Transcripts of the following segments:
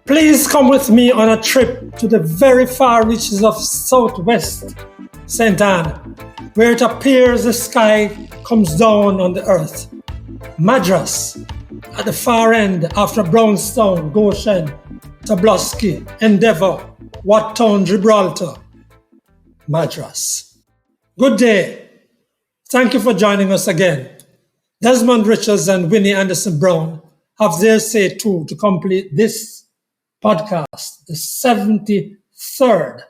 Please come with me on a trip to the very far reaches of southwest St. Anne, where it appears the sky comes down on the earth. Madras, at the far end after Brownstown, Goshen, Tobolski, Endeavour, Watttown, Gibraltar, Madras. Good day. Thank you for joining us again. Desmond Richards and Winnie Anderson Brown have their say too to complete this podcast, the 73rd,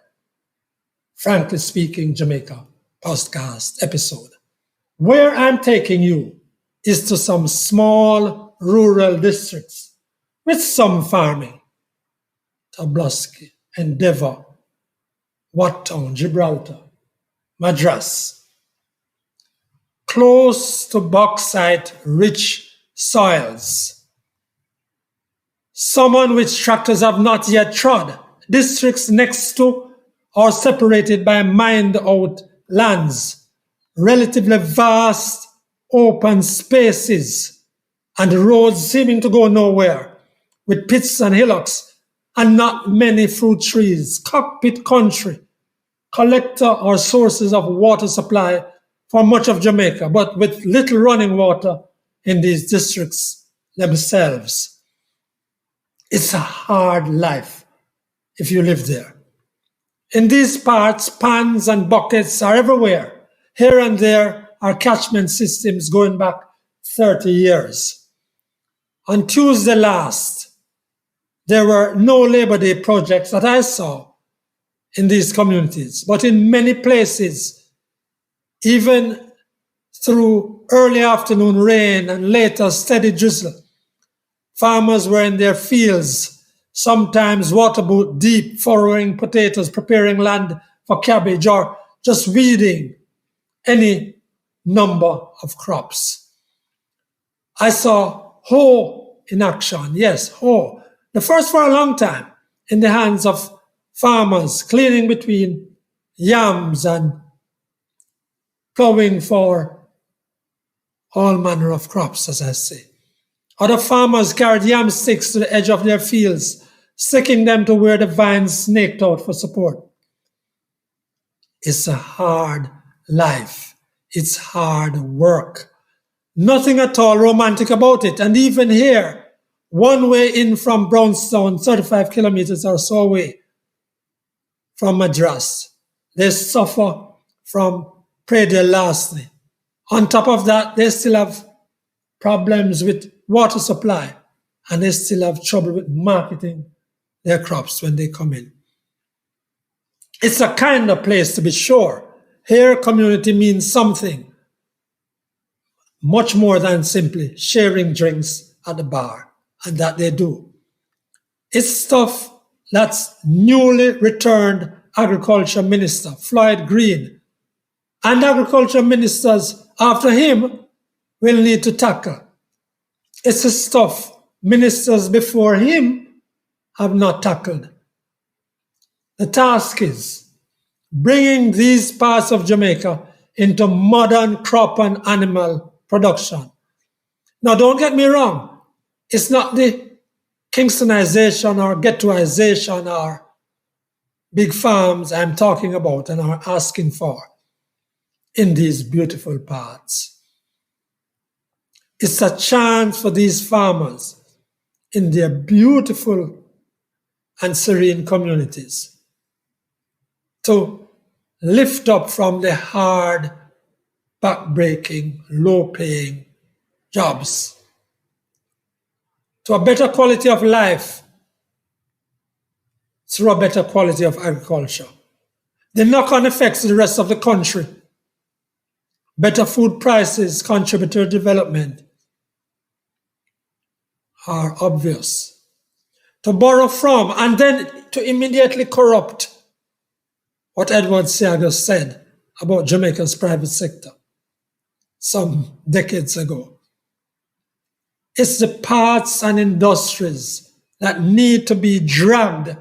Frankly Speaking, Jamaica podcast episode. Where I'm taking you is to some small rural districts with some farming. Tobolski, Endeavour, Watttown, Gibraltar, Madras. Close to bauxite-rich soils. Some on which tractors have not yet trod. Districts next to or separated by mined-out lands. Relatively vast open spaces and roads seeming to go nowhere, with pits and hillocks and not many fruit trees. Cockpit country, collector or sources of water supply for much of Jamaica, but with little running water in these districts themselves. It's a hard life if you live there. In these parts, pans and buckets are everywhere. Here and there are catchment systems going back 30 years. On Tuesday last, there were no Labor Day projects that I saw in these communities, but in many places, even through early afternoon rain and later steady drizzle, farmers were in their fields, sometimes water boot deep, furrowing potatoes, preparing land for cabbage, or just weeding any number of crops. I saw hoe in action. Yes, hoe. The first for a long time in the hands of farmers, cleaning between yams and plowing for all manner of crops, as I say. Other farmers carried yam sticks to the edge of their fields, sticking them to where the vines snaked out for support. It's a hard life. It's hard work. Nothing at all romantic about it. And even here, one way in from Brownstown, 35 kilometers or so away from Madras, they suffer from predial larceny. On top of that, they still have problems with water supply, and they still have trouble with marketing their crops when they come in. It's a kind of place to be sure. Here, community means something much more than simply sharing drinks at the bar, and that they do. It's stuff that's newly returned Agriculture Minister Floyd Green and agriculture ministers after him will need to tackle. It's the stuff ministers before him have not tackled. The task is bringing these parts of Jamaica into modern crop and animal production. Now, don't get me wrong. It's not the Kingstonization or ghettoization or big farms I'm talking about and are asking for in these beautiful parts. It's a chance for these farmers in their beautiful and serene communities to lift up from the hard, backbreaking, low-paying jobs to a better quality of life through a better quality of agriculture. The knock-on effects to the rest of the country, better food prices, contribute to development, are obvious. To borrow from and then to immediately corrupt what Edward Seager said about Jamaica's private sector some decades ago. It's the parts and industries that need to be dragged,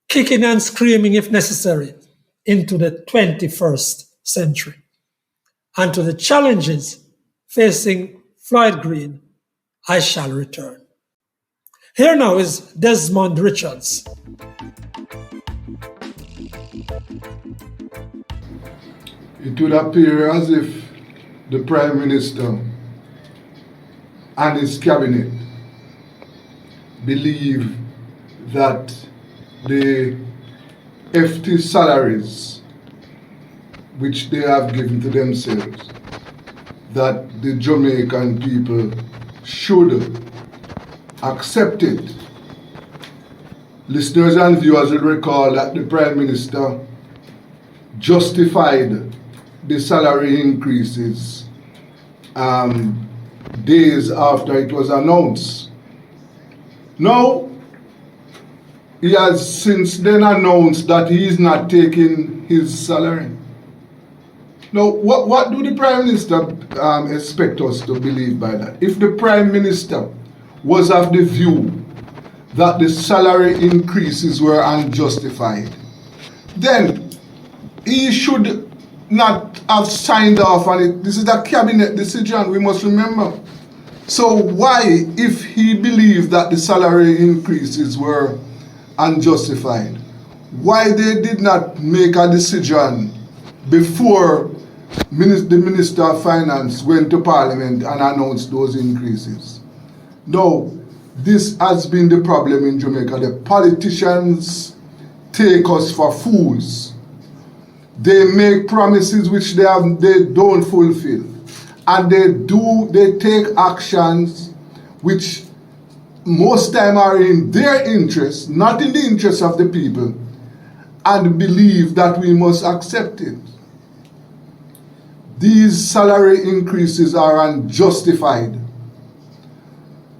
kicking and screaming if necessary, into the 21st century. And to the challenges facing Floyd Green, I shall return. Here now is Desmond Richards. It would appear as if the Prime Minister and his cabinet believe that the hefty salaries which they have given to themselves, that the Jamaican people should accept it. Listeners and viewers will recall that the Prime Minister justified the salary increases days after it was announced. Now, he has since then announced that he is not taking his salary. Now, what do the Prime Minister expect us to believe by that? If the Prime Minister was of the view that the salary increases were unjustified, then he should not have signed off on it. This is a cabinet decision, we must remember. So why, if he believed that the salary increases were unjustified, why they did not make a decision before the Minister of Finance went to Parliament and announced those increases? No, this has been the problem in Jamaica. The politicians take us for fools. They make promises which they don't fulfill, and they take actions which most time are in their interest, not in the interest of the people, and believe that we must accept it. These salary increases are unjustified.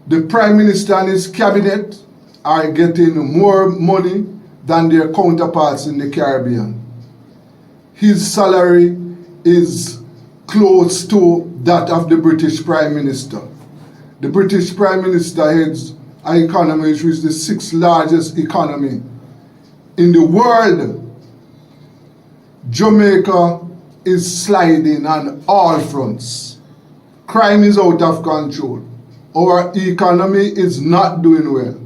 The Prime Minister and his cabinet are getting more money than their counterparts in the Caribbean. His salary is close to that of the British Prime Minister. The British Prime Minister heads an economy which is the sixth largest economy in the world. Jamaica is sliding on all fronts. Crime is out of control. Our economy is not doing well.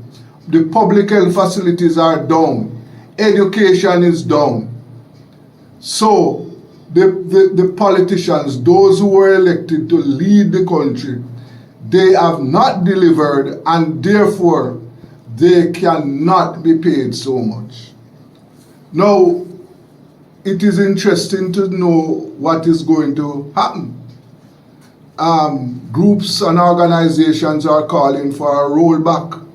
The public health facilities are down. Education is down. So the politicians, those who were elected to lead the country, they have not delivered, and therefore they cannot be paid so much. Now, it is interesting to know what is going to happen. Groups and organizations are calling for a rollback.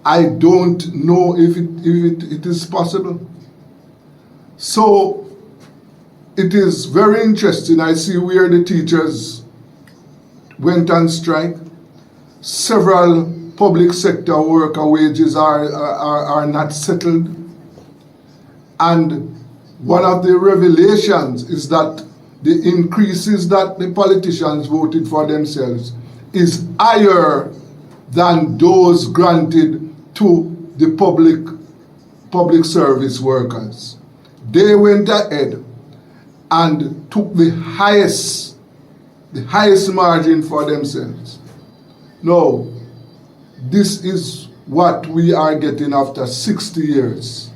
I don't know if it is possible. So it is very interesting. I see where the teachers went on strike. Several public sector worker wages are not settled. And one of the revelations is that the increases that the politicians voted for themselves is higher than those granted to the public service workers. They went ahead and took the highest margin for themselves. No, this is what we are getting after 60 years.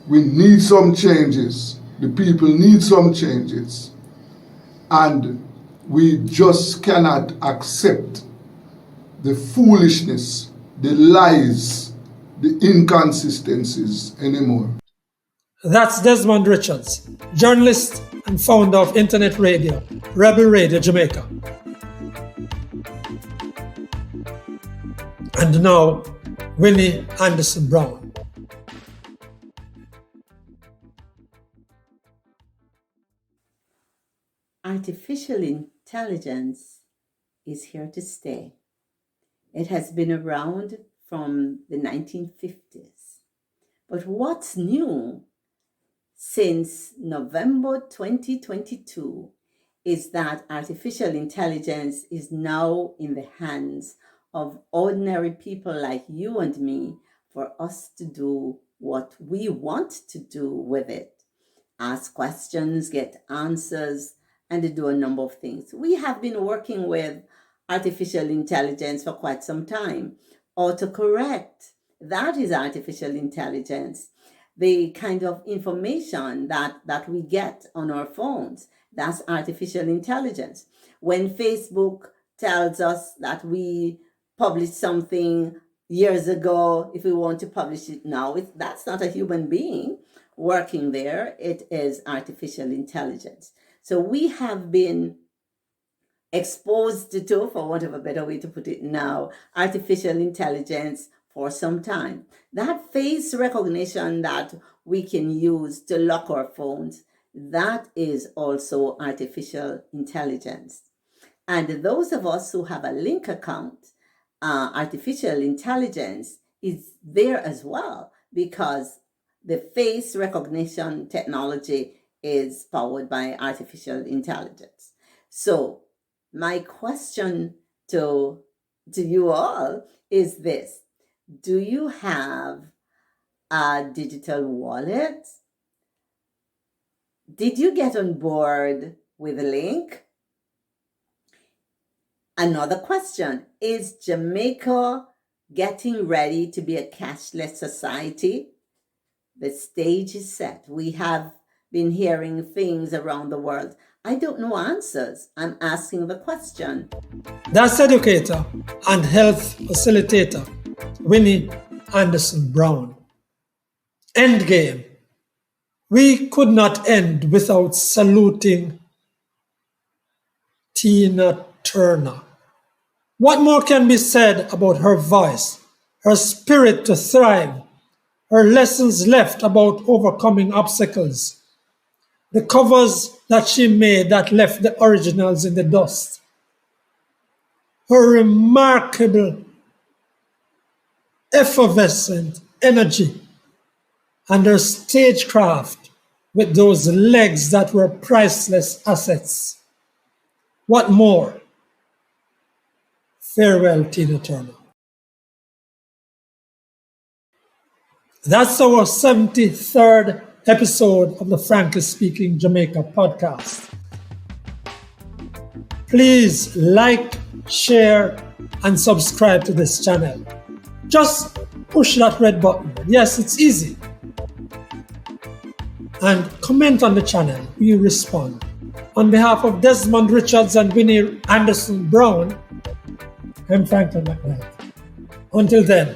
We need some changes. The people need some changes. And we just cannot accept the foolishness, the lies, the inconsistencies anymore. That's Desmond Richards, journalist and founder of internet radio, Rebel Radio Jamaica. And now, Winnie Anderson Brown. Artificial intelligence is here to stay. It has been around from the 1950s. But what's new since November 2022 is that artificial intelligence is now in the hands of ordinary people like you and me for us to do what we want to do with it. Ask questions, get answers, and to do a number of things. We have been working with artificial intelligence for quite some time. autocorrect. That is artificial intelligence. The kind of information that we get on our phones, that's artificial intelligence. When Facebook tells us that we published something years ago, if we want to publish it now, that's not a human being working there. It is artificial intelligence. So we have been exposed to, for want of a better way to put it now, artificial intelligence for some time. That face recognition that we can use to lock our phones, that is also artificial intelligence. And those of us who have a link account, artificial intelligence is there as well, because the face recognition technology is powered by artificial intelligence. So my question to you all is this: do you have a digital wallet? Did you get on board with a link? Another question: is Jamaica getting ready to be a cashless society? The stage is set. We have been hearing things around the world. I don't know answers. I'm asking the question. That's educator and health facilitator Winnie Anderson Brown. Endgame. We could not end without saluting Tina Turner. What more can be said about her voice, her spirit to thrive, her lessons left about overcoming obstacles, the covers that she made that left the originals in the dust, her remarkable, effervescent energy, and her stagecraft with those legs that were priceless assets. What more? Farewell, Tina Turner. That's our 73rd episode of the Frankly Speaking Jamaica podcast. Please like, share, and subscribe to this channel. Just push that red button. Yes, it's easy. And comment on the channel. We respond. On behalf of Desmond Richards and Winnie Anderson Brown, I'm Franklin McKnight. Until then.